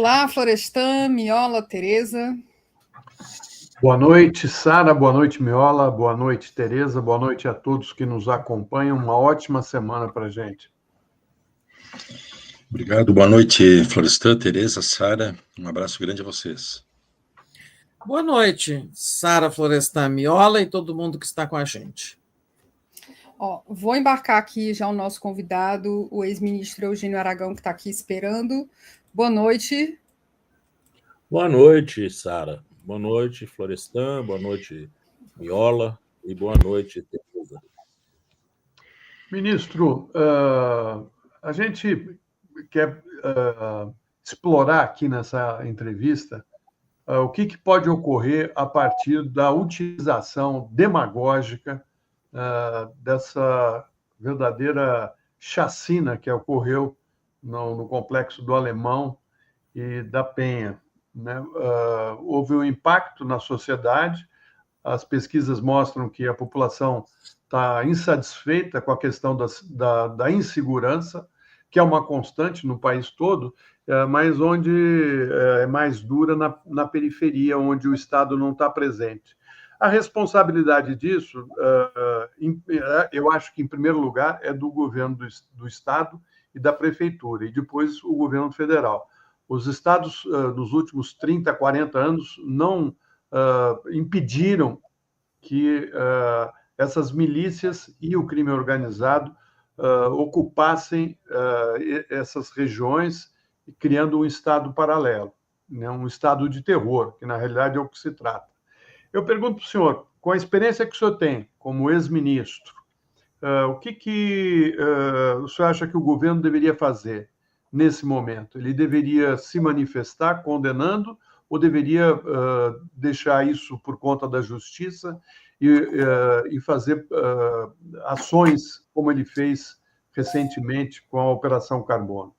Olá, Florestan, Miola, Tereza. Boa noite, Sara, boa noite, Miola, boa noite, Tereza, boa noite a todos que nos acompanham. Uma ótima semana para a gente. Obrigado, boa noite, Florestan, Tereza, Sara. Um abraço grande a vocês. Boa noite, Sara, Florestan, Miola e todo mundo que está com a gente. Vou embarcar aqui já o nosso convidado, o ex-ministro Eugênio Aragão, que está aqui esperando. Boa noite. Boa noite, Sara. Boa noite, Florestan. Boa noite, Miola. E boa noite, Tereza. Ministro, a gente quer explorar aqui nessa entrevista o que pode ocorrer a partir da utilização demagógica dessa verdadeira chacina que ocorreu no Complexo do Alemão e da Penha. Né? Houve um impacto na sociedade, as pesquisas mostram que a população está insatisfeita com a questão da insegurança, que é uma constante no país todo, mas onde é mais dura na periferia, onde o Estado não está presente. A responsabilidade disso, eu acho que, em primeiro lugar, é do governo do Estado e da Prefeitura, e depois o governo federal. Os estados, nos últimos 30, 40 anos, não impediram que essas milícias e o crime organizado ocupassem essas regiões, criando um Estado paralelo, né? Um Estado de terror, que, na realidade, é o que se trata. Eu pergunto para o senhor, com a experiência que o senhor tem como ex-ministro, o que o senhor acha que o governo deveria fazer nesse momento? Ele deveria se manifestar condenando ou deveria deixar isso por conta da justiça e fazer ações como ele fez recentemente com a Operação Carbono?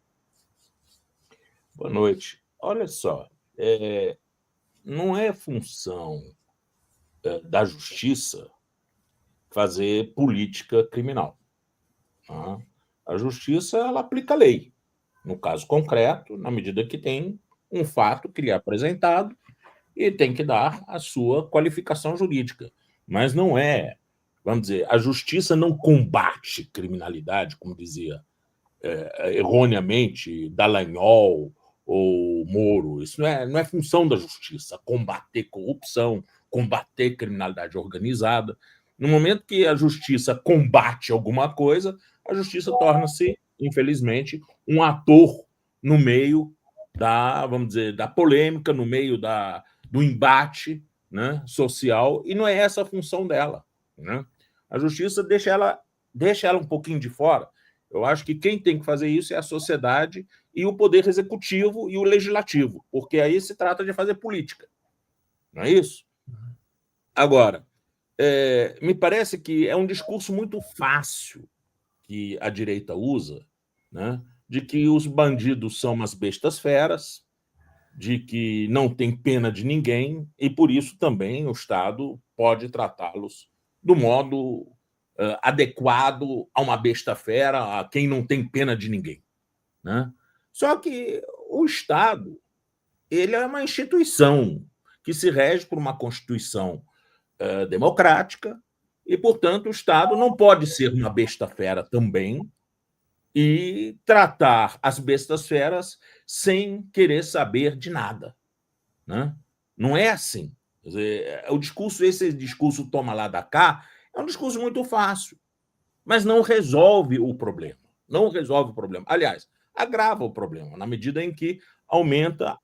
Boa noite. Olha só, não é função da justiça fazer política criminal. Tá? A justiça, ela aplica a lei. No caso concreto, na medida que tem um fato que lhe é apresentado e tem que dar a sua qualificação jurídica. Mas não é, vamos dizer, a justiça não combate criminalidade, como dizia erroneamente Dallagnol ou Moro. Isso não é função da justiça, combater corrupção, combater criminalidade organizada. No momento que a justiça combate alguma coisa, a justiça torna-se, infelizmente, um ator no meio da, vamos dizer, da polêmica, no meio do embate, né, social, e não é essa a função dela. Né? A justiça deixa ela um pouquinho de fora. Eu acho que quem tem que fazer isso é a sociedade e o poder executivo e o legislativo, porque aí se trata de fazer política. Não é isso? Agora, me parece que é um discurso muito fácil que a direita usa, né, de que os bandidos são umas bestas feras, de que não tem pena de ninguém e, por isso, também o Estado pode tratá-los do modo adequado a uma besta fera, a quem não tem pena de ninguém. Né? Só que o Estado ele é uma instituição que se rege por uma Constituição democrática e, portanto, o Estado não pode ser uma besta fera também e tratar as bestas feras sem querer saber de nada. Né? Não é assim. Quer dizer, esse discurso toma lá da cá é um discurso muito fácil, mas não resolve o problema. Não resolve o problema. Aliás, agrava o problema, na medida em que aumenta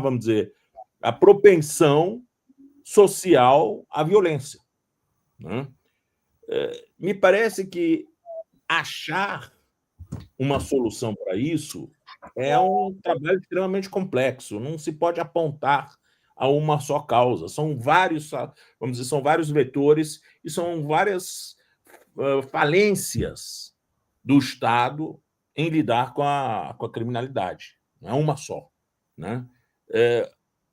vamos dizer, a propensão social à violência. Né? Me parece que achar uma solução para isso é um trabalho extremamente complexo, não se pode apontar a uma só causa. São vários, vamos dizer, são vários vetores e são várias falências do Estado em lidar com a criminalidade. Não é uma só. Né?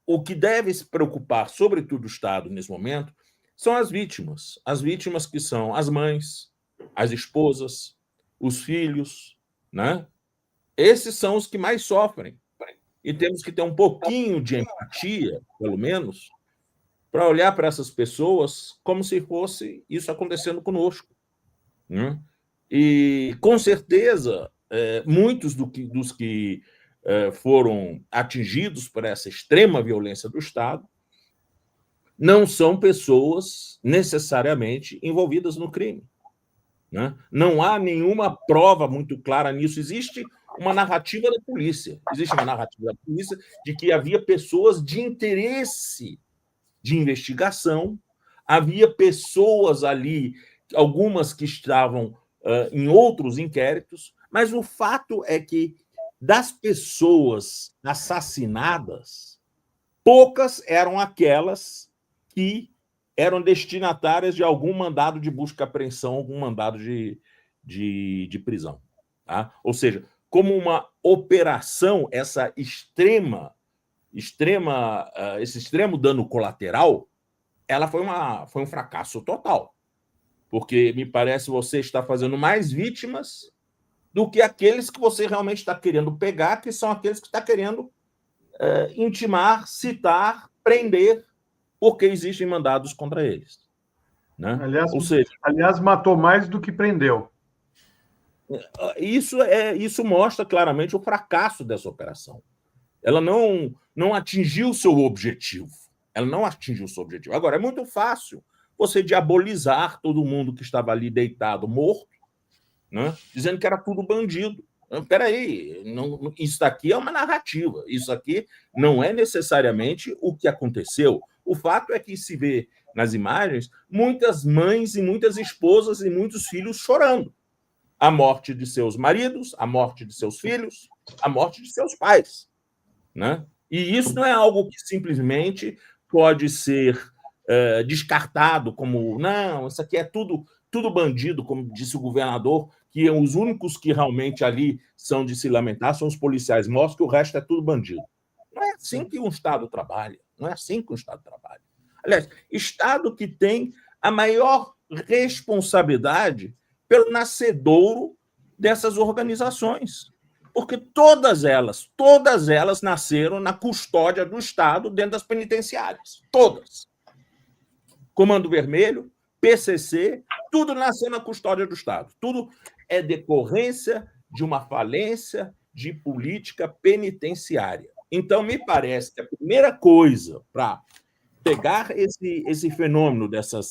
O que deve se preocupar, sobretudo o Estado, nesse momento, são as vítimas que são as mães, as esposas, os filhos. Né? Esses são os que mais sofrem. e temos que ter um pouquinho de empatia, pelo menos, para olhar para essas pessoas como se fosse isso acontecendo conosco, né? E, com certeza, muitos dos que foram atingidos por essa extrema violência do Estado não são pessoas necessariamente envolvidas no crime, né? Não há nenhuma prova muito clara nisso. Existe uma narrativa da polícia. Existe uma narrativa da polícia de que havia pessoas de interesse de investigação, havia pessoas ali, algumas que estavam em outros inquéritos, mas o fato é que das pessoas assassinadas, poucas eram aquelas que eram destinatárias de algum mandado de busca e apreensão, algum mandado de prisão. Tá? Ou seja, como uma operação, esse extremo dano colateral, ela foi um fracasso total. Porque, me parece, você está fazendo mais vítimas do que aqueles que você realmente está querendo pegar, que são aqueles que está querendo intimar, citar, prender, porque existem mandados contra eles. Né? Ou seja, aliás, matou mais do que prendeu. Isso mostra claramente o fracasso dessa operação. Ela não atingiu o seu objetivo. Ela não atingiu o seu objetivo. Agora, é muito fácil você diabolizar todo mundo que estava ali deitado, morto, né? Dizendo que era tudo bandido. Espera aí, isso daqui é uma narrativa. Isso aqui não é necessariamente o que aconteceu. O fato é que se vê nas imagens muitas mães e muitas esposas e muitos filhos chorando. A morte de seus maridos, a morte de seus filhos, a morte de seus pais. Né? E isso não é algo que simplesmente pode ser descartado como, não, isso aqui é tudo bandido, como disse o governador, que os únicos que realmente ali são de se lamentar são os policiais mortos, que o resto é tudo bandido. Não é assim que um Estado trabalha. Não é assim que um Estado trabalha. Aliás, Estado que tem a maior responsabilidade pelo nascedouro dessas organizações. Porque todas elas nasceram na custódia do Estado dentro das penitenciárias. Todas. Comando Vermelho, PCC, tudo nasceu na custódia do Estado. Tudo é decorrência de uma falência de política penitenciária. Então, me parece que a primeira coisa para pegar esse fenômeno dessas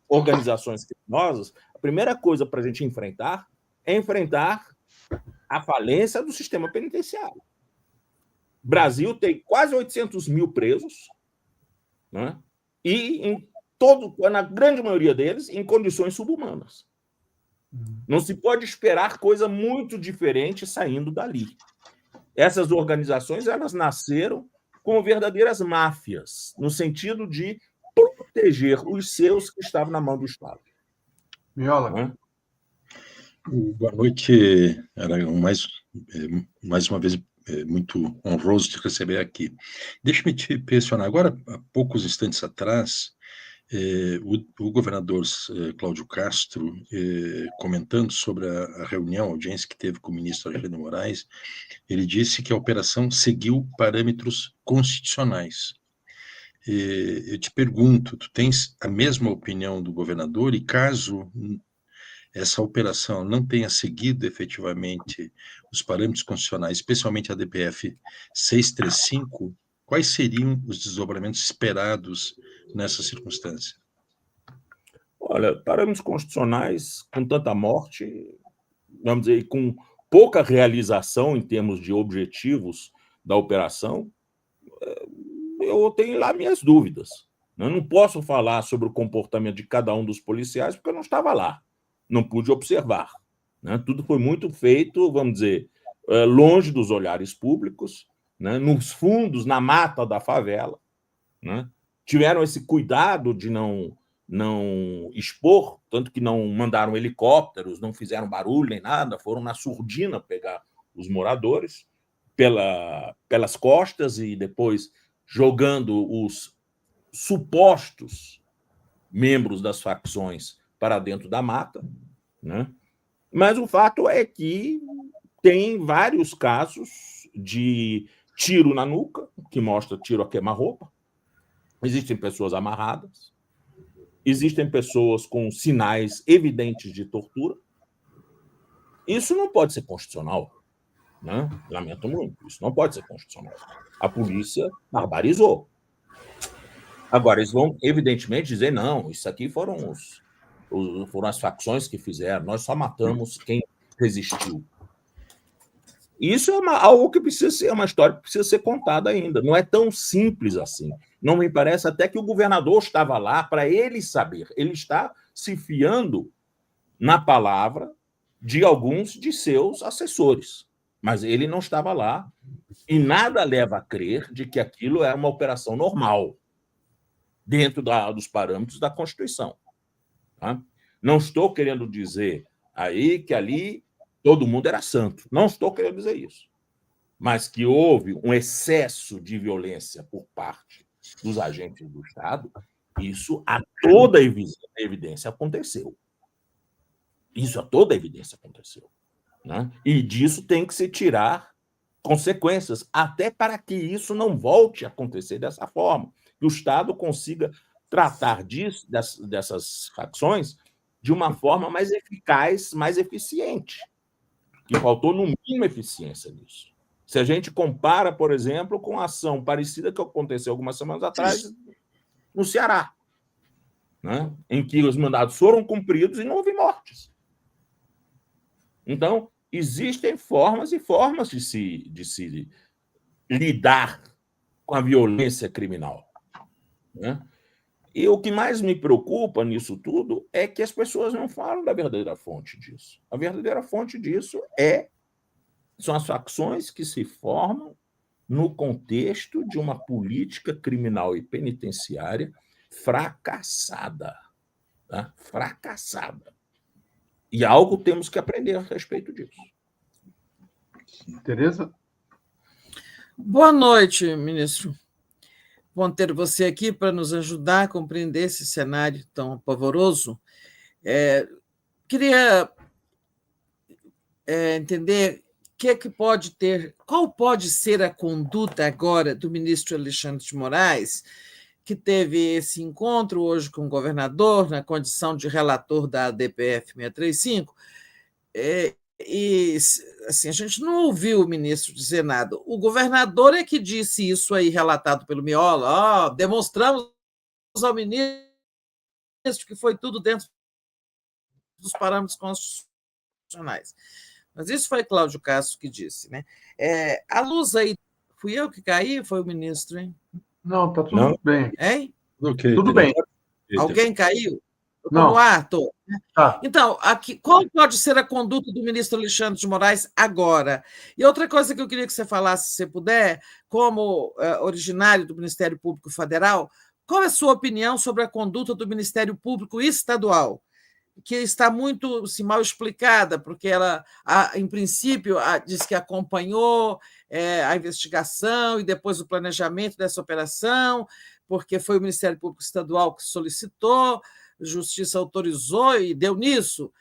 organizações criminosas, a primeira coisa para a gente enfrentar é enfrentar a falência do sistema penitenciário. O Brasil tem quase 800 mil presos, né? E na grande maioria deles, em condições subhumanas. Não se pode esperar coisa muito diferente saindo dali. Essas organizações, elas nasceram como verdadeiras máfias, no sentido de proteger os seus que estavam na mão do Estado. Miola. Né? Boa noite, Aragão. Mais uma vez, muito honroso te receber aqui. Deixa-me te questionar. Agora, há poucos instantes atrás, o governador Cláudio Castro, comentando sobre a reunião, a audiência que teve com o ministro Alexandre de Moraes, ele disse que a operação seguiu parâmetros constitucionais. Eu te pergunto, tu tens a mesma opinião do governador? E caso essa operação não tenha seguido efetivamente os parâmetros constitucionais, especialmente a DPF 635, quais seriam os desdobramentos esperados nessa circunstância? Olha, parâmetros constitucionais com tanta morte, vamos dizer, com pouca realização em termos de objetivos da operação, eu tenho lá minhas dúvidas. Eu não posso falar sobre o comportamento de cada um dos policiais porque eu não estava lá. Não pude observar. Né? Tudo foi muito feito, vamos dizer, longe dos olhares públicos, né? Nos fundos, na mata da favela. Né? Tiveram esse cuidado de não expor, tanto que não mandaram helicópteros, não fizeram barulho nem nada, foram na surdina pegar os moradores pelas costas e depois jogando os supostos membros das facções para dentro da mata, né? Mas o fato é que tem vários casos de tiro na nuca, que mostra tiro a queima-roupa. Existem pessoas amarradas. Existem pessoas com sinais evidentes de tortura. Isso não pode ser constitucional, né? Lamento muito. Isso não pode ser constitucional. A polícia barbarizou. Agora, eles vão, evidentemente, dizer, não, isso aqui foram as facções que fizeram, nós só matamos quem resistiu. Isso é algo que precisa ser, uma história que precisa ser contada ainda. Não é tão simples assim. Não me parece até que o governador estava lá para ele saber. Ele está se fiando na palavra de alguns de seus assessores. Mas ele não estava lá e nada leva a crer de que aquilo é uma operação normal dentro dos parâmetros da Constituição. Tá? Não estou querendo dizer aí que ali todo mundo era santo. Não estou querendo dizer isso. Mas que houve um excesso de violência por parte dos agentes do Estado, isso a toda evidência aconteceu. Isso a toda evidência aconteceu. Né? E disso tem que se tirar consequências, até para que isso não volte a acontecer dessa forma. Que o Estado consiga tratar dessas facções de uma forma mais eficaz, mais eficiente. Que faltou, no mínimo, eficiência nisso. Se a gente compara, por exemplo, com a ação parecida que aconteceu algumas semanas atrás no Ceará, né? Em que os mandados foram cumpridos e não houve mortes. Então, existem formas e formas de se lidar com a violência criminal. Né? E o que mais me preocupa nisso tudo é que as pessoas não falam da verdadeira fonte disso. A verdadeira fonte disso são as facções que se formam no contexto de uma política criminal e penitenciária fracassada. Tá? Fracassada. E algo temos que aprender a respeito disso. Tereza? Boa noite, ministro. Bom ter você aqui para nos ajudar a compreender esse cenário tão pavoroso. Queria entender qual pode ser a conduta agora do ministro Alexandre de Moraes, que teve esse encontro hoje com o governador, na condição de relator da DPF 635, e assim, a gente não ouviu o ministro dizer nada. O governador é que disse isso aí, relatado pelo Miola. Demonstramos ao ministro que foi tudo dentro dos parâmetros constitucionais. Mas isso foi Cláudio Castro que disse. Né? A luz aí, fui eu que caí? Foi o ministro, hein? Não, está tudo bem. Hein? Okay, tudo bem. Alguém caiu? Estou Não. no ar, estou. Tá. Então, qual pode ser a conduta do ministro Alexandre de Moraes agora? E outra coisa que eu queria que você falasse, se você puder, como originário do Ministério Público Federal, qual é a sua opinião sobre a conduta do Ministério Público Estadual, que está muito mal explicada, porque ela, em princípio, diz que acompanhou a investigação e depois o planejamento dessa operação, porque foi o Ministério Público Estadual que solicitou, a Justiça autorizou e deu nisso.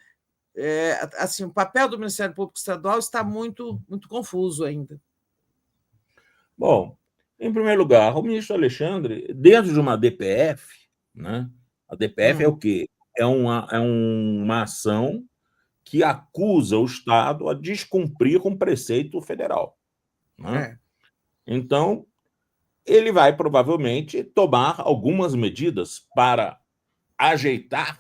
Assim, o papel do Ministério Público Estadual está muito, muito confuso ainda. Bom, em primeiro lugar, o ministro Alexandre, dentro de uma DPF, né? A DPF é o quê? É uma ação que acusa o Estado a descumprir um preceito federal. Né? Então, ele vai provavelmente tomar algumas medidas para ajeitar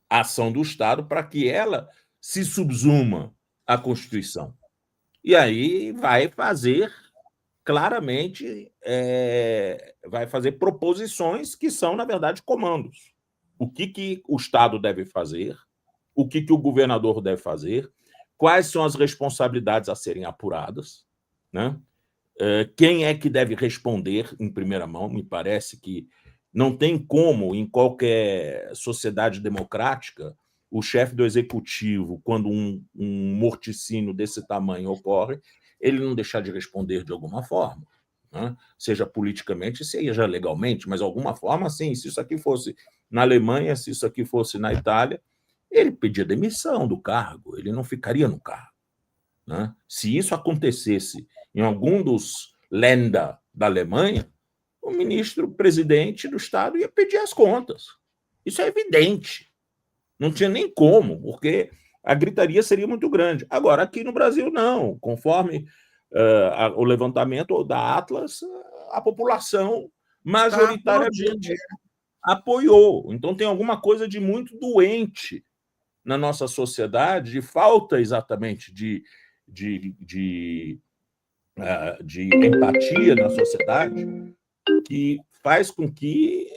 a ação do Estado para que ela se subsuma à Constituição. E aí vai fazer, claramente, vai fazer proposições que são, na verdade, comandos. O que o Estado deve fazer, o que o governador deve fazer, quais são as responsabilidades a serem apuradas, né? Quem é que deve responder em primeira mão. Me parece que não tem como, em qualquer sociedade democrática, o chefe do executivo, quando um morticínio desse tamanho ocorre, ele não deixar de responder de alguma forma, né? Seja politicamente, seja legalmente, mas de alguma forma, sim. Se isso aqui fosse na Alemanha, se isso aqui fosse na Itália, ele pedia demissão do cargo, ele não ficaria no cargo. Né? Se isso acontecesse em algum dos Länder da Alemanha, o ministro-presidente do Estado ia pedir as contas. Isso é evidente. Não tinha nem como, porque a gritaria seria muito grande. Agora, aqui no Brasil, não. Conforme o levantamento da Atlas, a população majoritariamente apoiou. Então, tem alguma coisa de muito doente na nossa sociedade, de falta exatamente de empatia na sociedade, que faz com que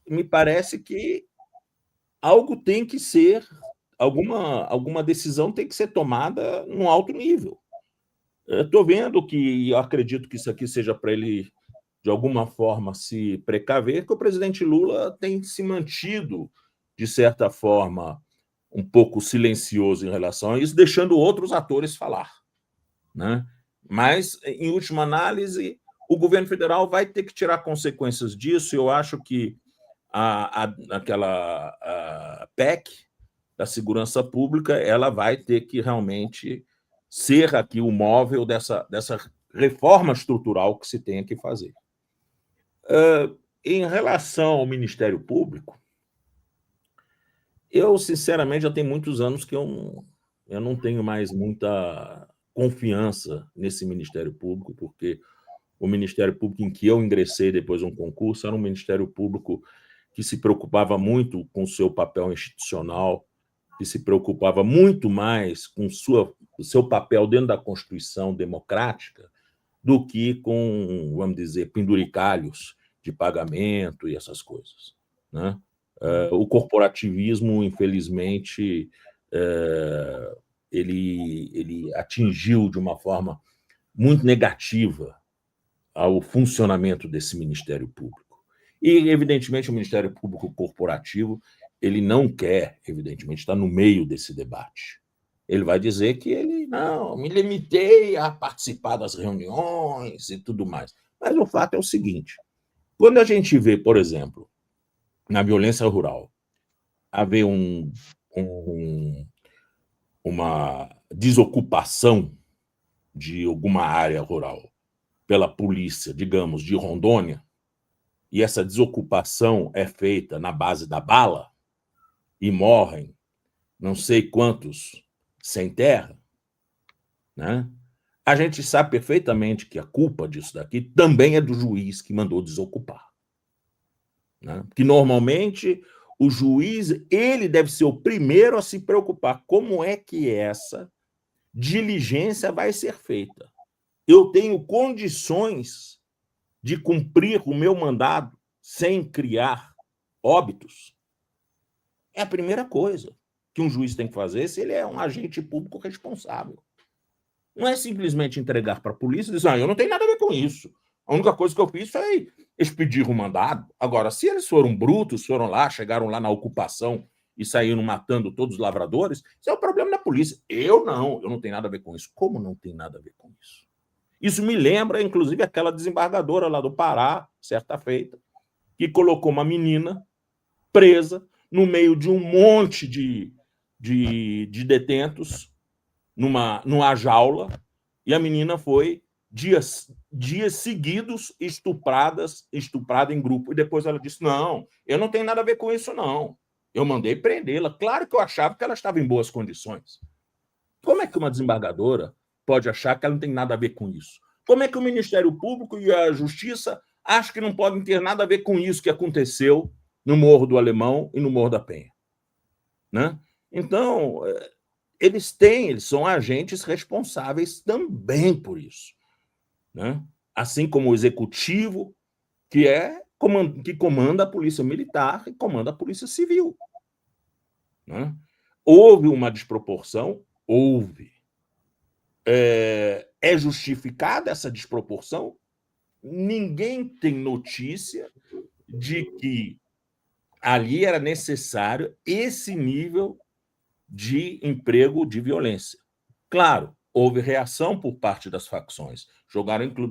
me parece que algo tem que ser, alguma decisão tem que ser tomada num alto nível. Estou vendo que, eu acredito que isso aqui seja para ele, de alguma forma, se precaver, que o presidente Lula tem se mantido, de certa forma, um pouco silencioso em relação a isso, deixando outros atores falar, né? Mas, em última análise, o governo federal vai ter que tirar consequências disso. Eu acho que aquela PEC da segurança pública, ela vai ter que realmente ser aqui o móvel dessa reforma estrutural que se tem que fazer. Em relação ao Ministério Público, eu, sinceramente, já tem muitos anos que eu não tenho mais muita confiança nesse Ministério Público, porque o Ministério Público em que eu ingressei depois de um concurso era um Ministério Público que se preocupava muito com o seu papel institucional, que se preocupava muito mais com o seu papel dentro da Constituição democrática do que com, vamos dizer, penduricalhos de pagamento e essas coisas, né? O corporativismo, infelizmente, ele atingiu de uma forma muito negativa ao funcionamento desse Ministério Público. E, evidentemente, o Ministério Público Corporativo, ele não quer, evidentemente, estar no meio desse debate. Ele vai dizer que ele, não, me limitei a participar das reuniões e tudo mais. Mas o fato é o seguinte, quando a gente vê, por exemplo, na violência rural, haver uma desocupação de alguma área rural pela polícia, digamos, de Rondônia, e essa desocupação é feita na base da bala, e morrem não sei quantos sem terra, né? A gente sabe perfeitamente que a culpa disso daqui também é do juiz que mandou desocupar, né? Porque, normalmente, o juiz, ele deve ser o primeiro a se preocupar como é que essa diligência vai ser feita. Eu tenho condições de cumprir o meu mandado sem criar óbitos? É a primeira coisa que um juiz tem que fazer se ele é um agente público responsável. Não é simplesmente entregar para a polícia e dizer, eu não tenho nada a ver com isso. A única coisa que eu fiz foi expedir o mandado. Agora, se eles foram brutos, foram lá, chegaram lá na ocupação e saíram matando todos os lavradores, isso é o problema da polícia. Eu não tenho nada a ver com isso. Como não tem nada a ver com isso? Isso me lembra, inclusive, aquela desembargadora lá do Pará, certa feita, que colocou uma menina presa no meio de um monte de detentos numa jaula, e a menina foi dias seguidos estuprada em grupo. E depois ela disse, não, eu não tenho nada a ver com isso, não. Eu mandei prendê-la. Claro que eu achava que ela estava em boas condições. Como é que uma desembargadora pode achar que ela não tem nada a ver com isso? Como é que o Ministério Público e a Justiça acham que não podem ter nada a ver com isso que aconteceu no Morro do Alemão e no Morro da Penha, né? Então, eles são agentes responsáveis também por isso, né? Assim como o Executivo, que comanda a Polícia Militar e comanda a Polícia Civil, né? Houve uma desproporção? Houve. É justificada essa desproporção? Ninguém tem notícia de que ali era necessário esse nível de emprego de violência. Claro, houve reação por parte das facções.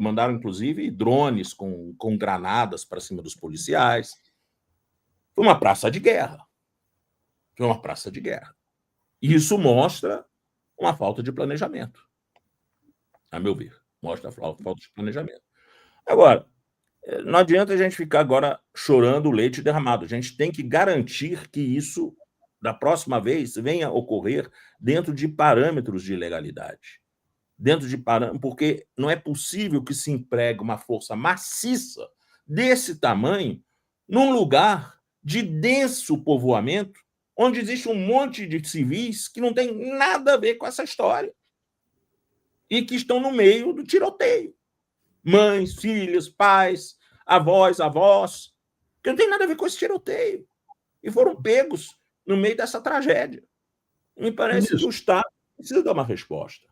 Mandaram, inclusive, drones com granadas para cima dos policiais. Foi uma praça de guerra. E isso mostra uma falta de planejamento, a meu ver. Mostra a falta de planejamento. Agora, não adianta a gente ficar agora chorando o leite derramado. A gente tem que garantir que isso, da próxima vez, venha a ocorrer dentro de parâmetros de legalidade. Porque não é possível que se empregue uma força maciça desse tamanho num lugar de denso povoamento, onde existe um monte de civis que não tem nada a ver com essa história e que estão no meio do tiroteio. Mães, filhas, pais, avós, que não tem nada a ver com esse tiroteio. E foram pegos no meio dessa tragédia. Me parece que o Estado precisa dar uma resposta.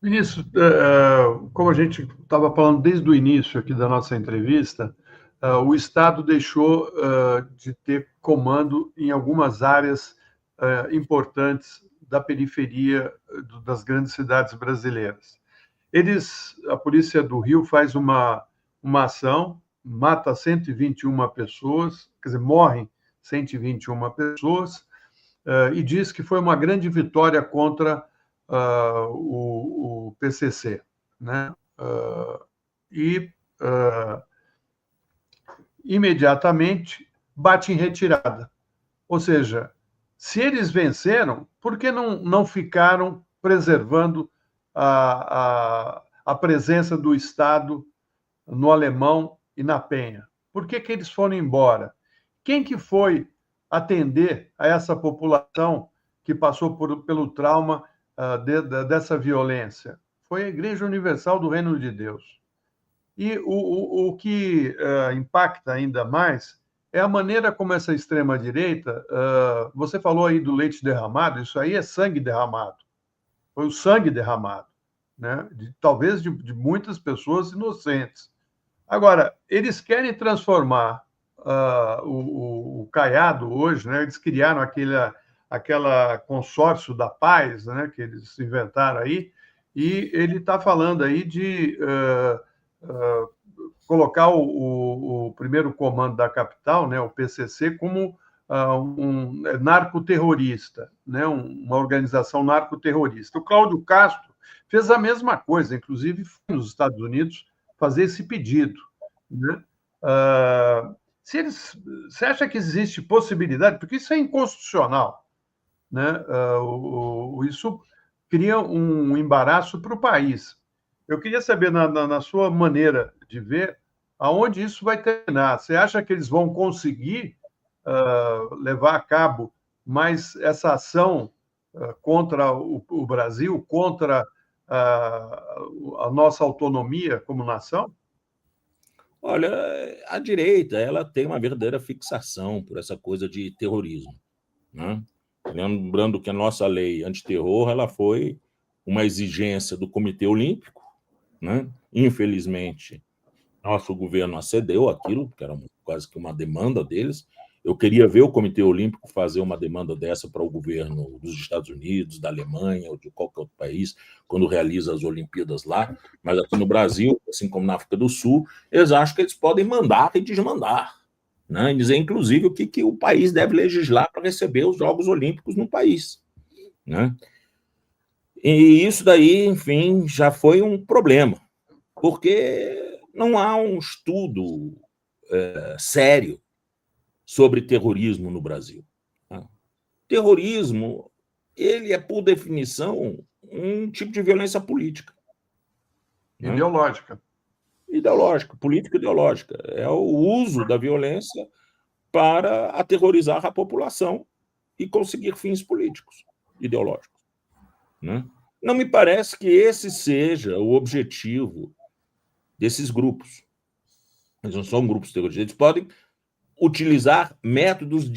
Ministro, como a gente estava falando desde o início aqui da nossa entrevista, o Estado deixou de ter comando em algumas áreas importantes da periferia das grandes cidades brasileiras. A Polícia do Rio faz uma ação, mata 121 pessoas, quer dizer, morrem 121 pessoas, e diz que foi uma grande vitória contra o PCC, né? Imediatamente bate em retirada. Ou seja, se eles venceram, por que não ficaram preservando a presença do Estado no Alemão e na Penha? Por que eles foram embora? Quem que foi atender a essa população que passou pelo trauma dessa violência? Foi a Igreja Universal do Reino de Deus. E o que impacta ainda mais é a maneira como essa extrema-direita... você falou aí do leite derramado, isso aí é sangue derramado. Foi o sangue derramado, né? Talvez de muitas pessoas inocentes. Agora, eles querem transformar o Caiado hoje, né? Eles criaram aquela consórcio da paz, né? Que eles inventaram aí, e ele está falando aí de colocar o primeiro comando da capital, né? O PCC, como um narcoterrorista, né? Uma organização narcoterrorista. O Cláudio Castro fez a mesma coisa, inclusive foi nos Estados Unidos fazer esse pedido, né? Você acha que existe possibilidade? Porque isso é inconstitucional, né? Isso cria um embaraço para o país. Eu queria saber, na sua maneira de ver, aonde isso vai terminar. Você acha que eles vão conseguir levar a cabo mais essa ação contra o Brasil, contra a nossa autonomia como nação? Olha, a direita ela tem uma verdadeira fixação por essa coisa de terrorismo, né? Lembrando que a nossa lei antiterror ela foi uma exigência do Comitê Olímpico, né? Infelizmente, nosso governo acedeu àquilo, que era quase que uma demanda deles. Eu queria ver o Comitê Olímpico fazer uma demanda dessa para o governo dos Estados Unidos, da Alemanha ou de qualquer outro país, quando realiza as Olimpíadas lá. Mas aqui no Brasil, assim como na África do Sul, eles acham que eles podem mandar e desmandar, né? E dizer, inclusive, o que o país deve legislar para receber os Jogos Olímpicos no país, né? E isso daí, enfim, já foi um problema, porque não há um estudo sério sobre terrorismo no Brasil. Terrorismo, ele é, por definição, um tipo de violência política. Ideológica. Ideológica, política ideológica. É o uso da violência para aterrorizar a população e conseguir fins políticos, ideológicos, né? Não me parece que esse seja o objetivo desses grupos. Eles não são grupos terroristas. Eles podem utilizar métodos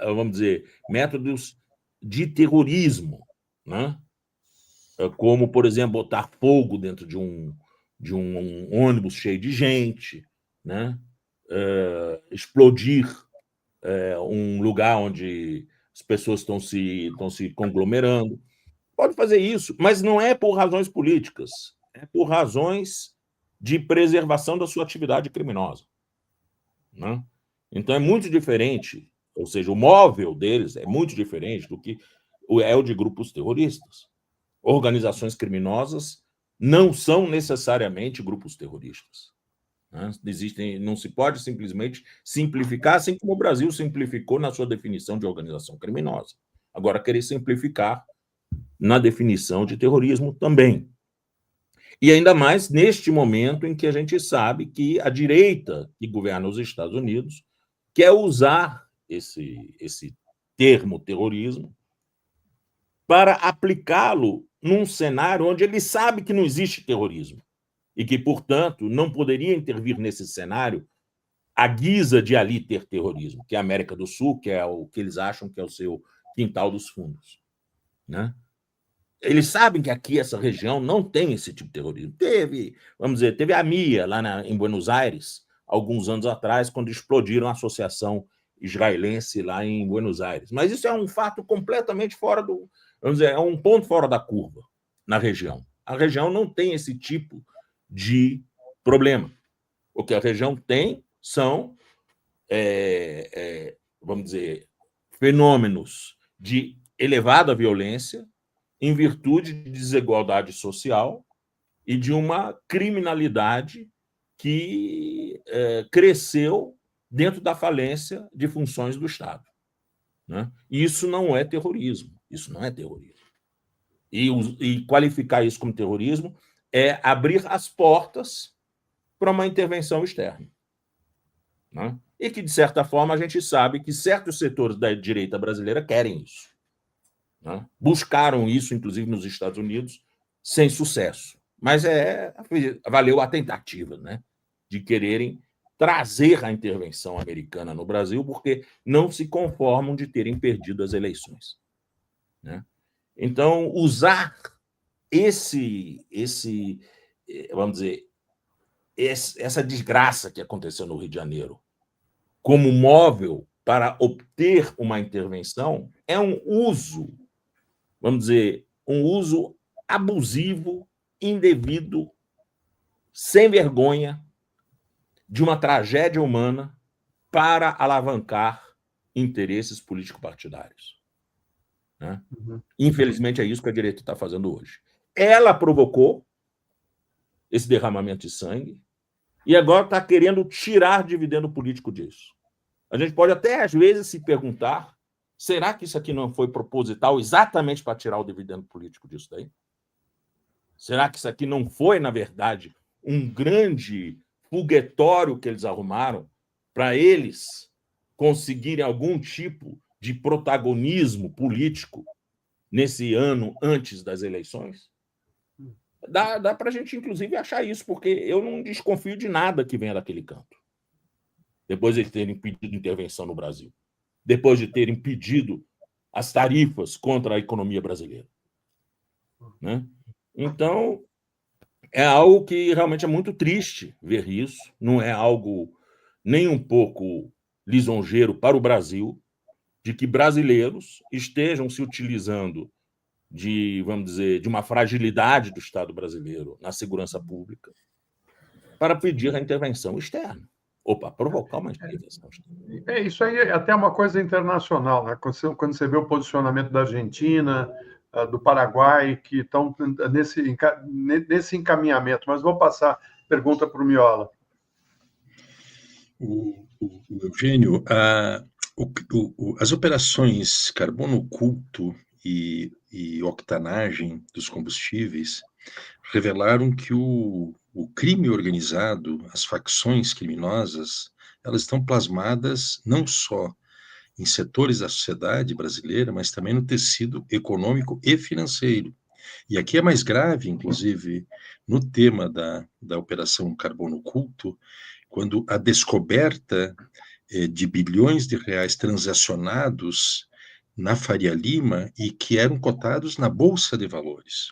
vamos dizer, métodos de terrorismo, né? Como, por exemplo, botar fogo dentro de um ônibus cheio de gente, né? Explodir um lugar onde as pessoas estão se conglomerando. Pode fazer isso, mas não é por razões políticas, é por razões de preservação da sua atividade criminosa, né? Então, é muito diferente, ou seja, o móvel deles é muito diferente do que é o de grupos terroristas. Organizações criminosas não são necessariamente grupos terroristas. Né? Não se pode simplesmente simplificar, assim como o Brasil simplificou na sua definição de organização criminosa. Agora, querer simplificar na definição de terrorismo também. E ainda mais neste momento em que a gente sabe que a direita que governa os Estados Unidos quer usar esse termo terrorismo para aplicá-lo num cenário onde ele sabe que não existe terrorismo e que, portanto, não poderia intervir nesse cenário à guisa de ali ter terrorismo, que é a América do Sul, que é o que eles acham que é o seu quintal dos fundos. Né? Eles sabem que aqui, essa região, não tem esse tipo de terrorismo. Teve a MIA lá em Buenos Aires, alguns anos atrás, quando explodiram a associação israelense lá em Buenos Aires. Mas isso é um fato completamente fora do... Vamos dizer, é um ponto fora da curva na região. A região não tem esse tipo de problema. O que a região tem são, vamos dizer, fenômenos de elevada violência em virtude de desigualdade social e de uma criminalidade que cresceu dentro da falência de funções do Estado. Né? Isso não é terrorismo. Isso não é terrorismo. E qualificar isso como terrorismo é abrir as portas para uma intervenção externa. Né? E que, de certa forma, a gente sabe que certos setores da direita brasileira querem isso. Né? Buscaram isso, inclusive, nos Estados Unidos, sem sucesso. Mas valeu a tentativa, né, de quererem trazer a intervenção americana no Brasil, porque não se conformam de terem perdido as eleições. Né? Então, usar vamos dizer, essa desgraça que aconteceu no Rio de Janeiro como móvel para obter uma intervenção é um uso, vamos dizer, um uso abusivo, indevido, sem vergonha, de uma tragédia humana para alavancar interesses político-partidários. Né? Uhum. Infelizmente, é isso que a direita está fazendo hoje. Ela provocou esse derramamento de sangue e agora está querendo tirar dividendo político disso. A gente pode até, às vezes, se perguntar, será que isso aqui não foi proposital exatamente para tirar o dividendo político disso daí? Será que isso aqui não foi, na verdade, um grande foguetório que eles arrumaram para eles conseguirem algum tipo de protagonismo político nesse ano antes das eleições? Dá para a gente, inclusive, achar isso, porque eu não desconfio de nada que venha daquele canto. Depois de terem pedido intervenção no Brasil. Depois de terem pedido as tarifas contra a economia brasileira. Né? Então, é algo que realmente é muito triste ver isso. Não é algo nem um pouco lisonjeiro para o Brasil, de que brasileiros estejam se utilizando vamos dizer, de uma fragilidade do Estado brasileiro na segurança pública para pedir a intervenção externa, ou para provocar uma intervenção externa. Isso aí é até uma coisa internacional, né? Quando você vê o posicionamento da Argentina, do Paraguai, que estão nesse encaminhamento. Mas vou passar a pergunta para o Miola. O Eugênio, as operações carbono oculto e octanagem dos combustíveis revelaram que o crime organizado, as facções criminosas, elas estão plasmadas não só em setores da sociedade brasileira, mas também no tecido econômico e financeiro. E aqui é mais grave, inclusive, no tema da Operação Carbono Oculto, quando a descoberta de bilhões de reais transacionados na Faria Lima e que eram cotados na Bolsa de Valores.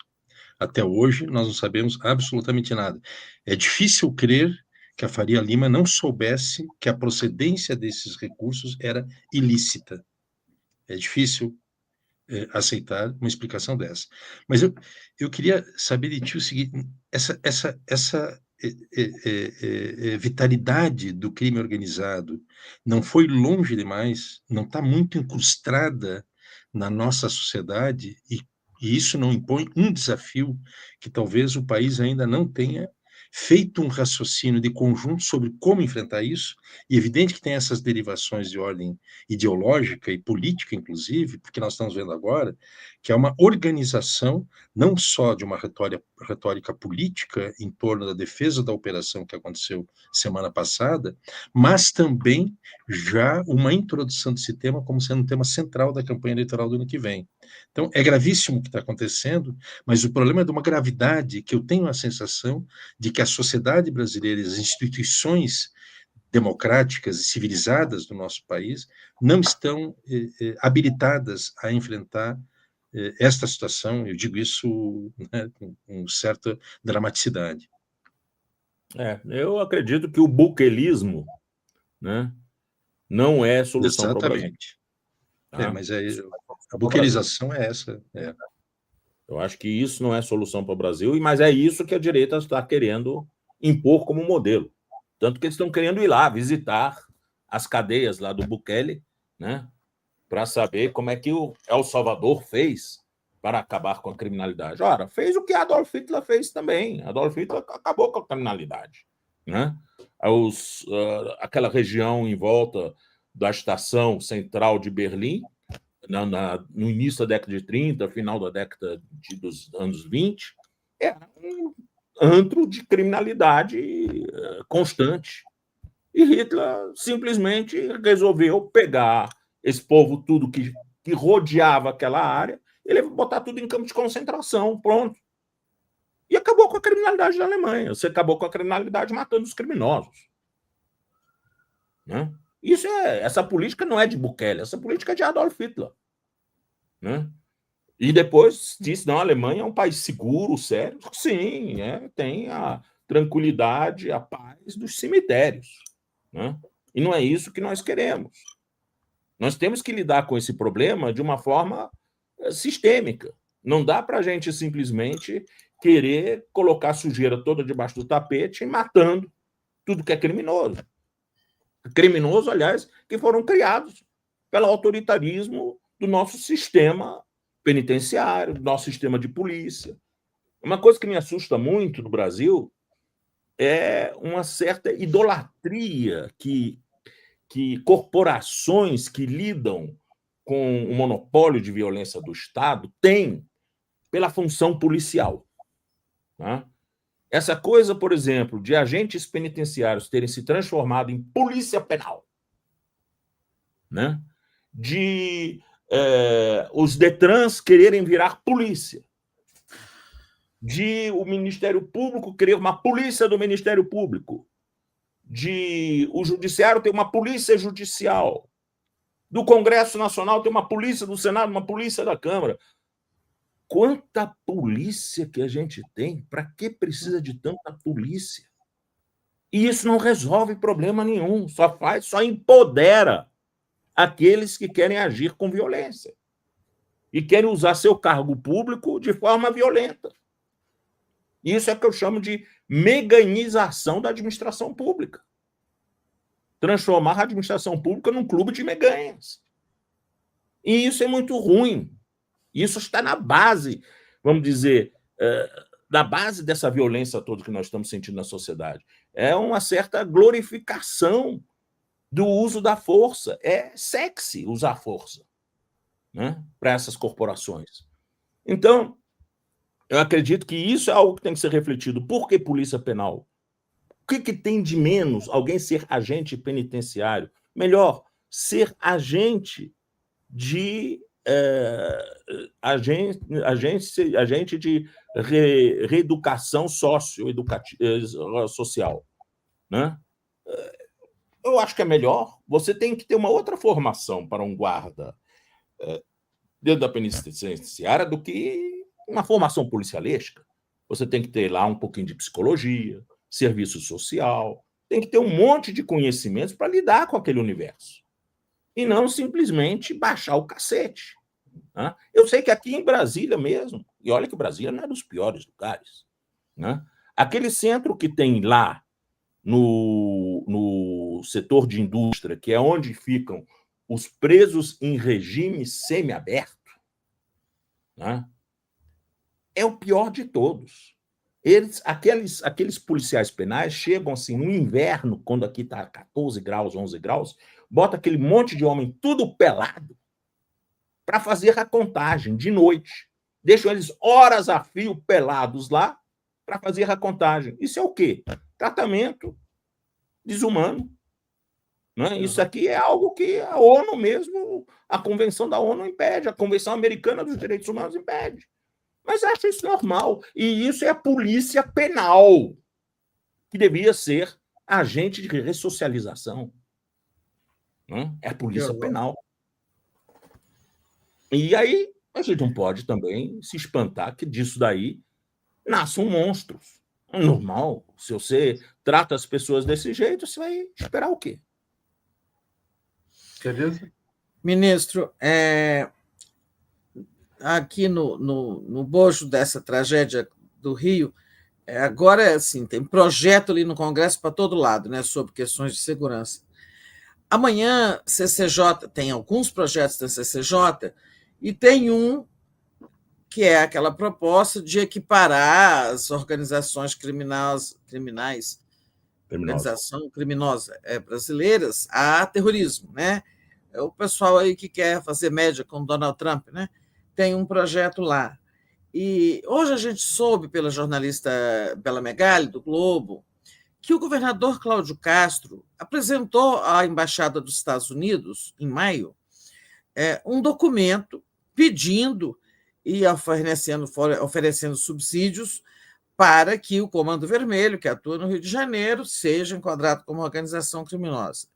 Até hoje, nós não sabemos absolutamente nada. É difícil crer que a Faria Lima não soubesse que a procedência desses recursos era ilícita. É difícil aceitar uma explicação dessa. Mas eu queria saber de ti o seguinte, essa vitalidade do crime organizado não foi longe demais, não está muito incrustada na nossa sociedade e E isso não impõe um desafio que talvez o país ainda não tenha feito um raciocínio de conjunto sobre como enfrentar isso, e é evidente que tem essas derivações de ordem ideológica e política, inclusive, porque nós estamos vendo agora que há uma organização não só de uma retórica política em torno da defesa da operação que aconteceu semana passada, mas também já uma introdução desse tema como sendo um tema central da campanha eleitoral do ano que vem. Então, é gravíssimo o que está acontecendo, mas o problema é de uma gravidade que eu tenho a sensação de que a sociedade brasileira e as instituições democráticas e civilizadas do nosso país não estão habilitadas a enfrentar esta situação. Eu digo isso, né, com certa dramaticidade. Eu acredito que o buquelismo, né, não é solução para o Brasil. Exatamente. Tá? Mas a buquelização é essa. Eu acho que isso não é solução para o Brasil, mas é isso que a direita está querendo impor como modelo. Tanto que eles estão querendo ir lá visitar as cadeias lá do Bukele, né, para saber como é que o El Salvador fez para acabar com a criminalidade. Ora, fez o que Adolf Hitler fez também. Adolf Hitler acabou com a criminalidade, né? Aquela região em volta da estação central de Berlim, no início da década de 30, final da década dos anos 20, era um antro de criminalidade constante. E Hitler simplesmente resolveu pegar esse povo tudo que rodeava aquela área, ele ia botar tudo em campo de concentração, pronto. E acabou com a criminalidade da Alemanha. Você acabou com a criminalidade matando os criminosos. Né? Essa política não é de Bukele, essa política é de Adolf Hitler. Né? E depois disse, não, a Alemanha é um país seguro, sério. Sim, tem a tranquilidade, a paz dos cemitérios. Né? E não é isso que nós queremos. Nós temos que lidar com esse problema de uma forma sistêmica. Não dá para a gente simplesmente querer colocar a sujeira toda debaixo do tapete e matando tudo que é criminoso. Criminoso, aliás, que foram criados pelo autoritarismo do nosso sistema penitenciário, do nosso sistema de polícia. Uma coisa que me assusta muito no Brasil é uma certa idolatria que corporações que lidam com o monopólio de violência do Estado têm pela função policial. Tá? Essa coisa, por exemplo, de agentes penitenciários terem se transformado em polícia penal, né? De os Detrans quererem virar polícia, de o Ministério Público querer uma polícia do Ministério Público, de o Judiciário ter uma polícia judicial, do Congresso Nacional ter uma polícia do Senado, uma polícia da Câmara. Quanta polícia que a gente tem? Para que precisa de tanta polícia? E isso não resolve problema nenhum, só empodera aqueles que querem agir com violência e querem usar seu cargo público de forma violenta. Isso é que eu chamo de meganização da administração pública. Transformar a administração pública num clube de meganhas. E isso é muito ruim. Isso está na base, vamos dizer, da base dessa violência toda que nós estamos sentindo na sociedade. É uma certa glorificação do uso da força. É sexy usar força, né, para essas corporações. Então, eu acredito que isso é algo que tem que ser refletido. Por que polícia penal? O que tem de menos alguém ser agente penitenciário? Melhor, ser agente de agente de reeducação social, né? Eu acho que é melhor. Você tem que ter uma outra formação para um guarda dentro da penitenciária do que uma formação policialesca. Você tem que ter lá um pouquinho de psicologia, serviço social, tem que ter um monte de conhecimentos para lidar com aquele universo. E não simplesmente baixar o cacete. Né? Eu sei que aqui em Brasília mesmo, e olha que Brasília não é dos piores lugares, né? Aquele centro que tem lá no setor de indústria, que é onde ficam os presos em regime semiaberto, né? é o pior de todos. Aqueles policiais penais chegam assim no inverno, quando aqui está 14 graus, 11 graus, bota aquele monte de homem tudo pelado para fazer a contagem de noite. Deixam eles horas a fio pelados lá para fazer a contagem. Isso é o quê? Tratamento desumano. Né? Isso aqui é algo que a ONU mesmo, a Convenção da ONU impede, a Convenção Americana dos Direitos Humanos impede. Mas acho isso normal. E isso é a polícia penal, que devia ser agente de ressocialização. Né? É a polícia penal. E aí a gente não pode também se espantar que disso daí nasçam monstros. É normal. Se você trata as pessoas desse jeito, você vai esperar o quê? Beleza? Ministro, aqui no bojo dessa tragédia do Rio, agora assim, tem projeto ali no Congresso para todo lado, né, sobre questões de segurança. Amanhã, CCJ, tem alguns projetos da CCJ, e tem um que é aquela proposta de equiparar as organizações organização criminosa brasileiras a terrorismo, né? É o pessoal aí que quer fazer média com Donald Trump, né? Tem um projeto lá. E hoje a gente soube pela jornalista Bela Megali, do Globo, que o governador Cláudio Castro apresentou à Embaixada dos Estados Unidos, em maio, um documento pedindo e oferecendo subsídios para que o Comando Vermelho, que atua no Rio de Janeiro, seja enquadrado como organização criminosa.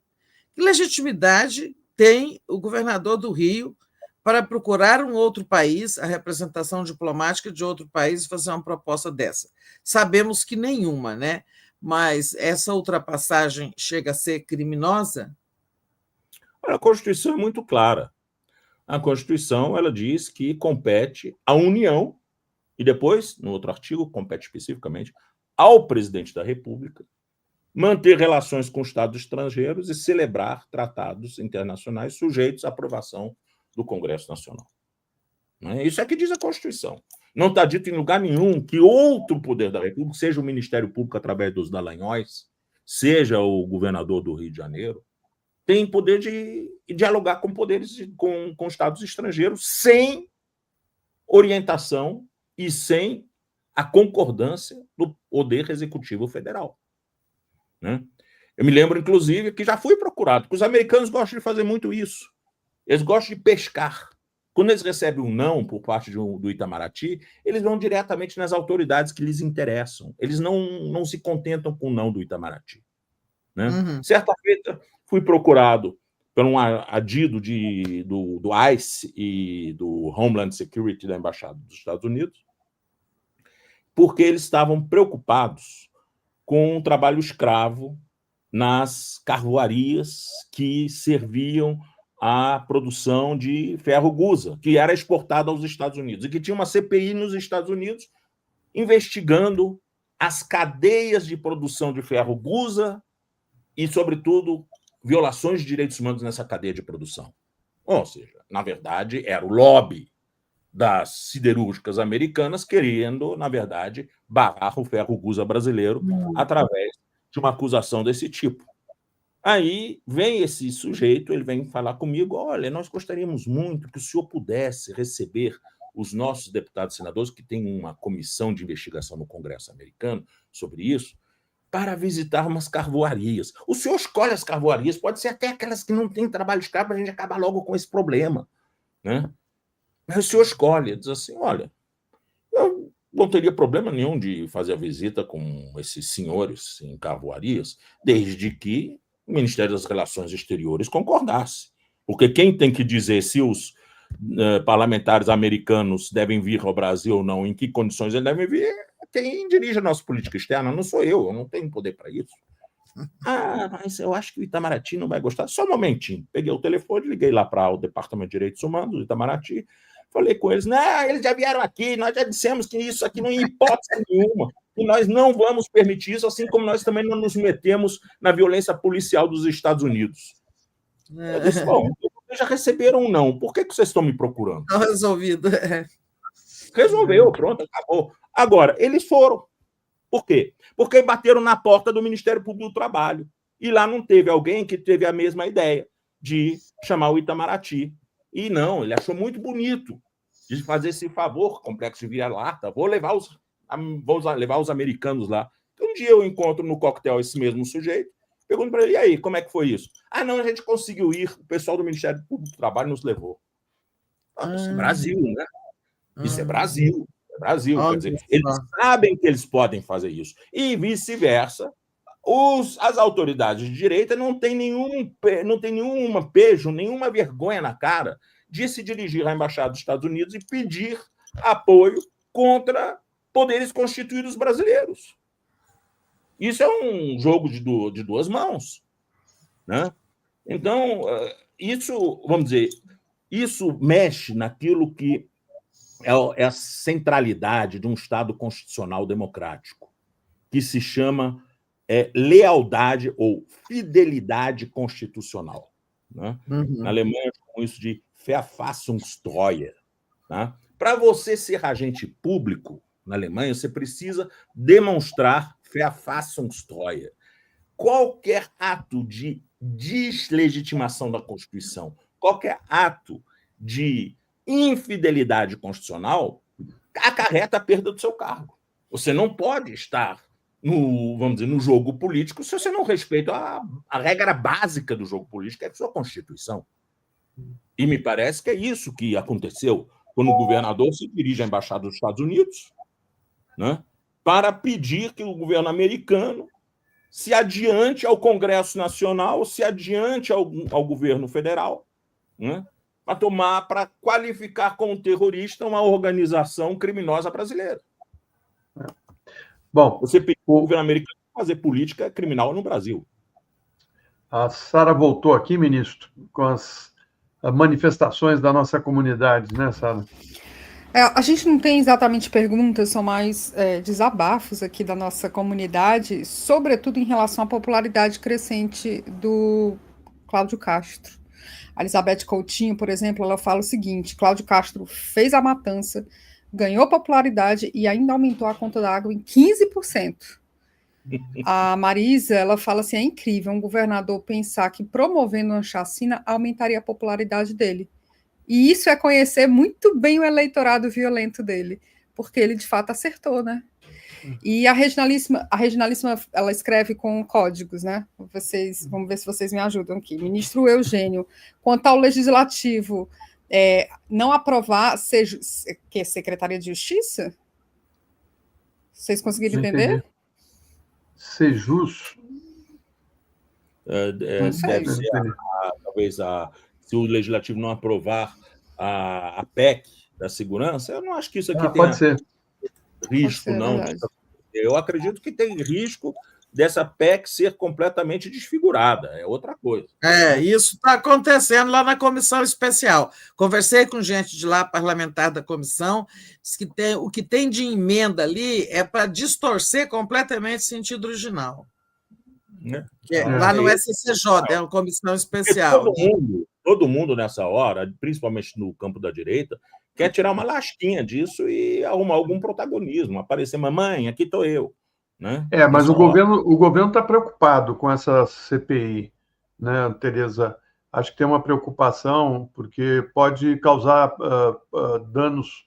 Que legitimidade tem o governador do Rio para procurar um outro país, a representação diplomática de outro país, e fazer uma proposta dessa? Sabemos que nenhuma, né? Mas essa ultrapassagem chega a ser criminosa? A Constituição é muito clara. A Constituição, ela diz que compete à União, e depois, no outro artigo, compete especificamente ao presidente da República manter relações com Estados estrangeiros e celebrar tratados internacionais sujeitos à aprovação do Congresso Nacional. Isso é que diz a Constituição. Não está dito em lugar nenhum que outro poder da República, seja o Ministério Público através dos Dallagnóis, seja o governador do Rio de Janeiro, tem poder de dialogar com poderes, com Estados estrangeiros, sem orientação e sem a concordância do Poder Executivo Federal. Né? Eu me lembro, inclusive, que já fui procurado, porque os americanos gostam de fazer muito isso. Eles gostam de pescar. Quando eles recebem um não por parte do Itamaraty, eles vão diretamente nas autoridades que lhes interessam. Eles não se contentam com o não do Itamaraty. Né? Uhum. Certa feita, fui procurado por um adido do ICE e do Homeland Security da Embaixada dos Estados Unidos, porque eles estavam preocupados com o trabalho escravo nas carvoarias que serviam à produção de ferro-gusa, que era exportada aos Estados Unidos, e que tinha uma CPI nos Estados Unidos investigando as cadeias de produção de ferro-gusa e, sobretudo, violações de direitos humanos nessa cadeia de produção. Ou seja, na verdade, era o lobby das siderúrgicas americanas querendo, na verdade, barrar o ferro-gusa brasileiro através de uma acusação desse tipo. Aí vem esse sujeito, ele vem falar comigo, olha, nós gostaríamos muito que o senhor pudesse receber os nossos deputados e senadores, que tem uma comissão de investigação no Congresso americano sobre isso, para visitar umas carvoarias. O senhor escolhe as carvoarias, pode ser até aquelas que não têm trabalho escravo, para a gente acabar logo com esse problema. Né? Mas o senhor escolhe, diz assim, olha, eu não teria problema nenhum de fazer a visita com esses senhores em carvoarias, desde que o Ministério das Relações Exteriores concordasse. Porque quem tem que dizer se os parlamentares americanos devem vir ao Brasil ou não, em que condições eles devem vir, quem dirige a nossa política externa não sou eu não tenho poder para isso. Mas eu acho que o Itamaraty não vai gostar. Só um momentinho. Peguei o telefone, liguei lá para o Departamento de Direitos Humanos do Itamaraty, falei com eles, eles já vieram aqui, nós já dissemos que isso aqui não é hipótese nenhuma, e nós não vamos permitir isso, assim como nós também não nos metemos na violência policial dos Estados Unidos. Eu disse, bom, vocês já receberam um não, por que vocês estão me procurando? Não resolvido. Resolveu, pronto, acabou. Agora, eles foram. Por quê? Porque bateram na porta do Ministério Público do Trabalho. E lá não teve alguém que teve a mesma ideia de chamar o Itamaraty. E não, ele achou muito bonito de fazer esse favor, Complexo de Vira-Lata, vou levar os americanos lá. Um dia eu encontro no coquetel esse mesmo sujeito, pergunto para ele, e aí, como é que foi isso? Ah, não, a gente conseguiu ir, o pessoal do Ministério Público do Trabalho nos levou. Isso é Brasil, né? Isso é Brasil. É Brasil. Quer dizer, eles sabem que eles podem fazer isso. E vice-versa, as autoridades de direita não têm nenhuma vergonha na cara de se dirigir à Embaixada dos Estados Unidos e pedir apoio contra poderes constituídos brasileiros. Isso é um jogo de duas mãos, né? Então, isso, vamos dizer, isso mexe naquilo que é a centralidade de um Estado constitucional democrático, que se chama lealdade ou fidelidade constitucional. Né? Na Alemanha, com isso de Verfassungstreue. Né? Para você ser agente público na Alemanha, você precisa demonstrar Verfassungstreue. Qualquer ato de deslegitimação da Constituição, qualquer ato de infidelidade constitucional acarreta a perda do seu cargo. Você não pode estar no jogo político se você não respeita a regra básica do jogo político, que é a sua Constituição. E me parece que é isso que aconteceu quando o governador se dirige à Embaixada dos Estados Unidos, né, para pedir que o governo americano se adiante ao Congresso Nacional, se adiante ao governo federal, né, para qualificar como terrorista uma organização criminosa brasileira. Bom, você pediu o governo americano fazer política criminal no Brasil. A Sara voltou aqui, ministro, com as manifestações da nossa comunidade, né, Sara? A gente não tem exatamente perguntas, são mais desabafos aqui da nossa comunidade, sobretudo em relação à popularidade crescente do Cláudio Castro. A Elizabeth Coutinho, por exemplo, ela fala o seguinte: Cláudio Castro fez a matança, ganhou popularidade e ainda aumentou a conta da água em 15%. A Marisa, ela fala assim, é incrível um governador pensar que promovendo uma chacina aumentaria a popularidade dele. E isso é conhecer muito bem o eleitorado violento dele, porque ele de fato acertou, né? E a Reginalíssima, ela escreve com códigos, né? Vamos ver se vocês me ajudam aqui. Ministro Eugênio, quanto ao Legislativo não aprovar que é Secretaria de Justiça? Vocês conseguiram entender? Sejus. Deve ser, talvez, se o Legislativo não aprovar a PEC da segurança, eu não acho que isso aqui tenha risco, não. Eu acredito que tem risco dessa PEC ser completamente desfigurada, é outra coisa. Isso está acontecendo lá na comissão especial. Conversei com gente de lá, parlamentar da comissão, diz que o que tem de emenda ali é para distorcer completamente o sentido original. Lá no SCJ, é uma comissão especial. Todo mundo nessa hora, principalmente no campo da direita, quer tirar uma lasquinha disso e arrumar algum protagonismo, aparecer, mamãe, aqui estou eu. Né? Mas o governo está preocupado com essa CPI, né, Tereza? Acho que tem uma preocupação, porque pode causar danos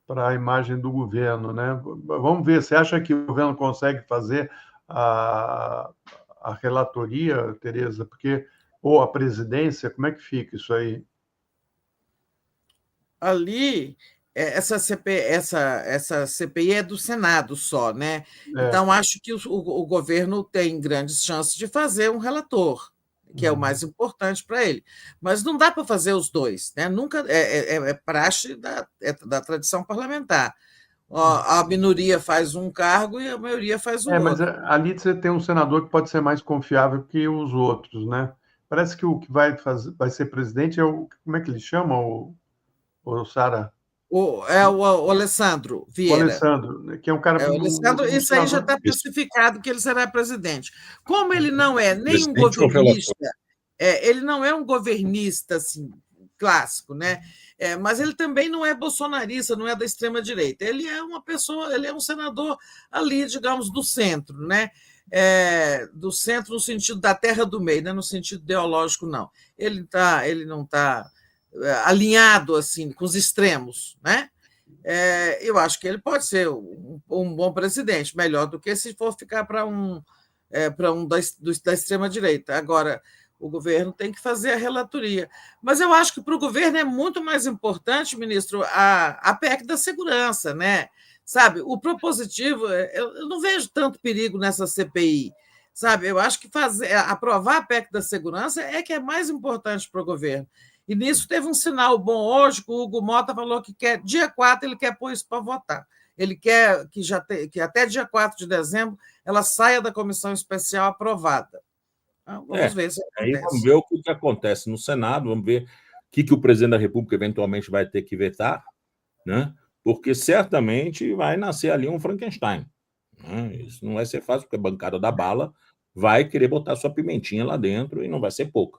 para a imagem do governo, né? Vamos ver, você acha que o governo consegue fazer a relatoria, Tereza? Ou a presidência, como é que fica isso aí? Ali, essa CPI é do Senado só, né? Então, acho que o governo tem grandes chances de fazer um relator, que é o mais importante para ele. Mas não dá para fazer os dois, né? Nunca é praxe da tradição parlamentar. A minoria faz um cargo e a maioria faz o outro. Mas ali você tem um senador que pode ser mais confiável que os outros, né? Parece que o que vai ser presidente é como é que ele chama, o Sara? O Alessandro Vieira. O Alessandro, que é um cara... Alessandro, isso aí já está especificado que ele será presidente. Como ele não é nem um governista, ele não é um governista assim, clássico, né? Mas ele também não é bolsonarista, não é da extrema-direita. Ele é uma pessoa, ele é um senador ali, digamos, do centro, né? Do centro no sentido da terra do meio, não no sentido ideológico, não. Ele não está alinhado assim com os extremos, né? Eu acho que ele pode ser um bom presidente, melhor do que se for ficar para um da extrema-direita. Agora, o governo tem que fazer a relatoria. Mas eu acho que para o governo é muito mais importante, ministro, a PEC da segurança, né? Sabe, o propositivo, eu não vejo tanto perigo nessa CPI, sabe? Eu acho que aprovar a PEC da segurança é que é mais importante para o governo. E nisso teve um sinal bom hoje, que o Hugo Mota falou que dia 4 ele quer pôr isso para votar. Ele quer que até dia 4 de dezembro ela saia da comissão especial aprovada. Então, vamos ver se acontece. Aí vamos ver o que acontece no Senado, vamos ver o que o presidente da República eventualmente vai ter que vetar, né? Porque certamente vai nascer ali um Frankenstein, né? Isso não vai ser fácil, porque a bancada da bala vai querer botar sua pimentinha lá dentro e não vai ser pouca,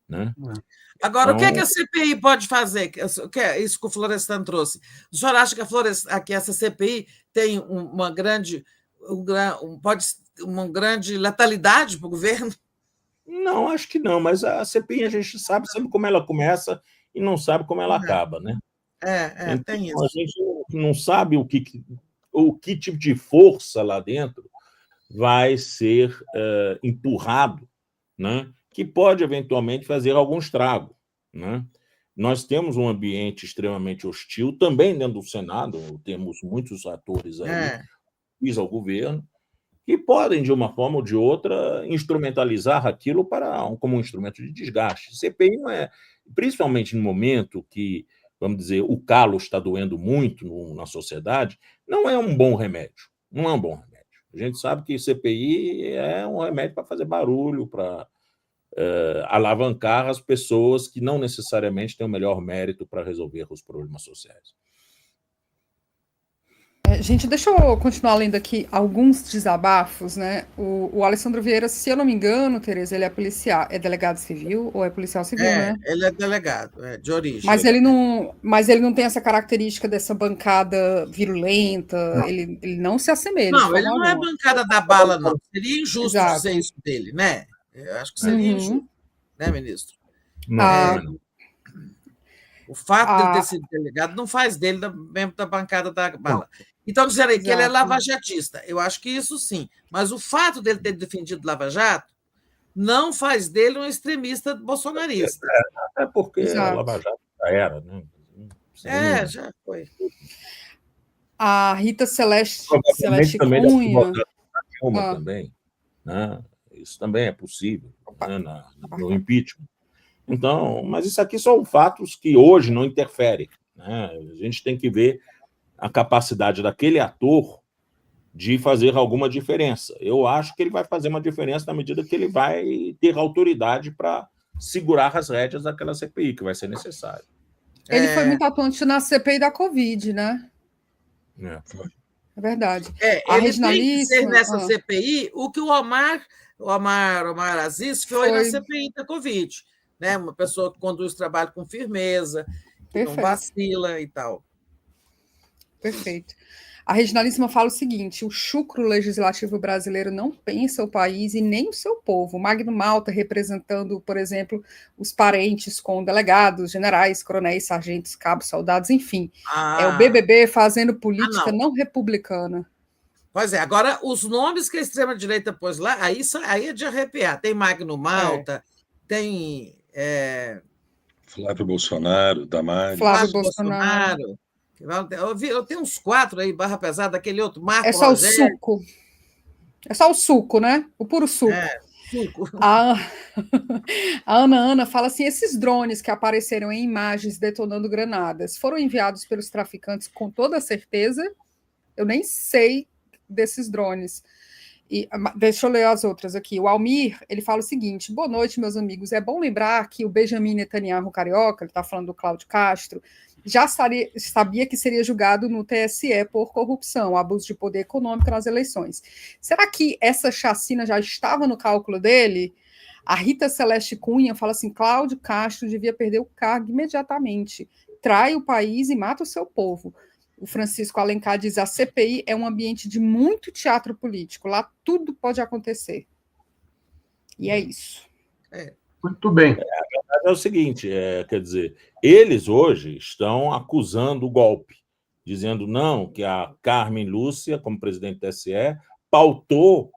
né? Agora, então, o que a CPI pode fazer? Isso que o Florestan trouxe. O senhor acha que essa CPI tem uma grande letalidade para o governo? Não, acho que não, mas a CPI a gente sabe sempre como ela começa e não sabe como ela acaba, né? Então, tem isso. A gente não sabe o que tipo de força lá dentro vai ser empurrado, né? Que pode eventualmente fazer algum estrago, né? Nós temos um ambiente extremamente hostil também dentro do Senado, temos muitos atores aí ao governo que podem, de uma forma ou de outra, instrumentalizar aquilo como um instrumento de desgaste. CPI não é, principalmente no momento que, vamos dizer, o calo está doendo muito na sociedade, não é um bom remédio. Não é um bom remédio. A gente sabe que CPI é um remédio para fazer barulho, para alavancar as pessoas que não necessariamente têm o melhor mérito para resolver os problemas sociais. Gente, deixa eu continuar lendo aqui alguns desabafos, né? O Alessandro Vieira, se eu não me engano, Tereza, ele é delegado civil ou é policial civil, né? Ele é delegado, de origem. Mas ele não tem essa característica dessa bancada virulenta, Não. ele não se assemelha. Não, ele não é bancada da bala, não. Seria injusto dizer isso dele, né? Eu acho que seria injusto, né, ministro? Não. O fato dele ter sido delegado não faz dele membro da bancada da bala. Então, dizendo aí que ele é lavajatista. Eu acho que isso sim. Mas o fato dele ter defendido Lava Jato não faz dele um extremista bolsonarista. Até porque a Lava Jato já era, né? Já foi. A Rita Celeste Cunha. Também, né? Isso também é possível, né? No impeachment. Então, mas isso aqui são fatos que hoje não interferem, né? A gente tem que ver a capacidade daquele ator de fazer alguma diferença. Eu acho que ele vai fazer uma diferença na medida que ele vai ter autoridade para segurar as rédeas daquela CPI, que vai ser necessário. Ele foi muito atuante na CPI da Covid, né? É verdade. Ele tem que ser nessa CPI o que o Omar Aziz foi na CPI da Covid. Né? Uma pessoa que conduz o trabalho com firmeza, que não vacila e tal. Perfeito. A Reginalíssima fala o seguinte: o chucro legislativo brasileiro não pensa o país e nem o seu povo. Magno Malta representando, por exemplo, os parentes com delegados, generais, coronéis, sargentos, cabos, soldados, enfim. É o BBB fazendo política não republicana. Pois é, agora os nomes que a extrema-direita pôs lá, aí é de arrepiar. Tem Magno Malta, tem... Flávio Bolsonaro, Damares. Flávio Bolsonaro. Eu tenho uns 4 aí, barra pesada, aquele outro, Marco Rogério. O suco. É só o suco, né? O puro suco. Suco. A Ana fala assim: esses drones que apareceram em imagens detonando granadas foram enviados pelos traficantes com toda certeza? Eu nem sei desses drones. E, deixa eu ler as outras aqui. O Almir, ele fala o seguinte: boa noite, meus amigos. É bom lembrar que o Benjamin Netanyahu carioca, ele está falando do Cláudio Castro, já sabia que seria julgado no TSE por corrupção, abuso de poder econômico nas eleições. Será que essa chacina já estava no cálculo dele? A Rita Celeste Cunha fala assim, Cláudio Castro devia perder o cargo imediatamente, trai o país e mata o seu povo. O Francisco Alencar diz, a CPI é um ambiente de muito teatro político, lá tudo pode acontecer. E é isso. Muito bem. É o seguinte, quer dizer, eles hoje estão acusando o golpe, dizendo não, que a Carmen Lúcia, como presidente do TSE, pautou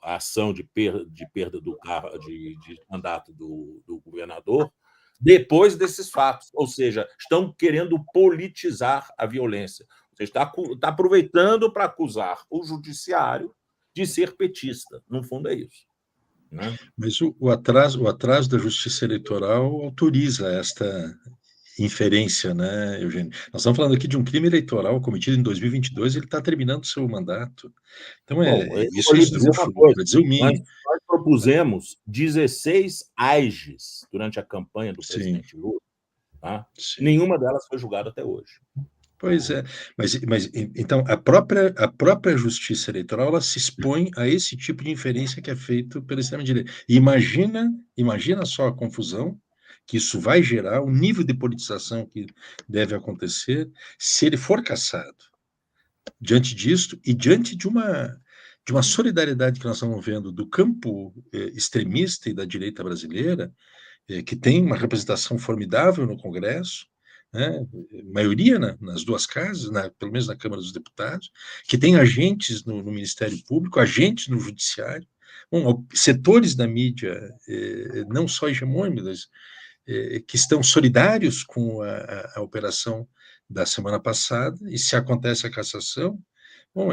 a ação de perda do de mandato do governador depois desses fatos, ou seja, estão querendo politizar a violência. Você está aproveitando para acusar o judiciário de ser petista. No fundo, é isso. Né? Mas o atraso da Justiça Eleitoral autoriza esta inferência, né, Eugênio? Nós estamos falando aqui de um crime eleitoral cometido em 2022, ele está terminando seu mandato. Então, isso é esdrúxulo, para dizer o mínimo. Nós propusemos 16 AIGs durante a campanha do presidente Lula. Tá? Nenhuma delas foi julgada até hoje. Pois é, mas então a própria Justiça Eleitoral ela se expõe a esse tipo de inferência que é feito pela extrema-direita. Imagina só a confusão que isso vai gerar, o nível de politização que deve acontecer se ele for cassado. Diante disto e diante de uma solidariedade que nós estamos vendo do campo extremista e da direita brasileira, que tem uma representação formidável no Congresso, né, maioria nas duas casas, pelo menos na Câmara dos Deputados, que tem agentes no Ministério Público, agentes no Judiciário, setores da mídia, não só hegemônicos, que estão solidários com a operação da semana passada, e se acontece a cassação,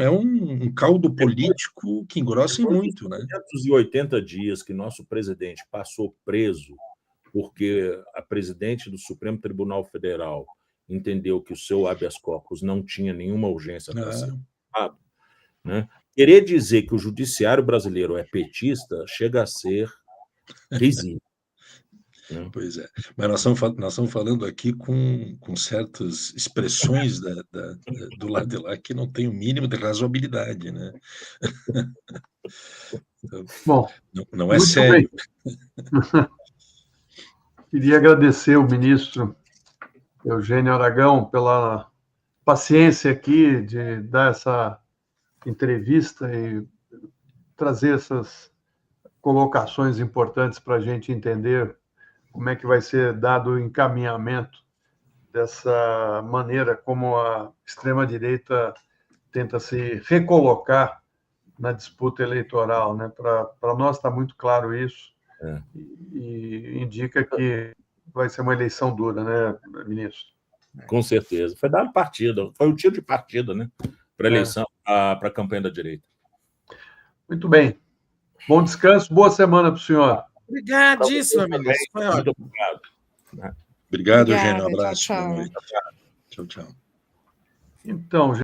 é um caldo político que engrossa muito. Né? 580 dias que nosso presidente passou preso porque a presidente do Supremo Tribunal Federal entendeu que o seu habeas corpus não tinha nenhuma urgência para ser julgado, né? Querer dizer que o judiciário brasileiro é petista chega a ser risível. Né? Pois é, mas nós estamos falando aqui com certas expressões do lado de lá que não tem o mínimo de razoabilidade, né? Então, bom, não é sério. Queria agradecer o ministro Eugênio Aragão pela paciência aqui de dar essa entrevista e trazer essas colocações importantes para a gente entender como é que vai ser dado o encaminhamento dessa maneira como a extrema-direita tenta se recolocar na disputa eleitoral, né? Para nós está muito claro isso. E indica que vai ser uma eleição dura, né, ministro? Com certeza. Foi dado partido, foi o tiro de partida, né, para a eleição, para a campanha da direita. Muito bem. Bom descanso, boa semana para o senhor. Obrigadíssimo, ministro. Foi ótimo. Muito obrigado. Obrigado, Eugênio. Um abraço. Tchau. Tchau, tchau. Então,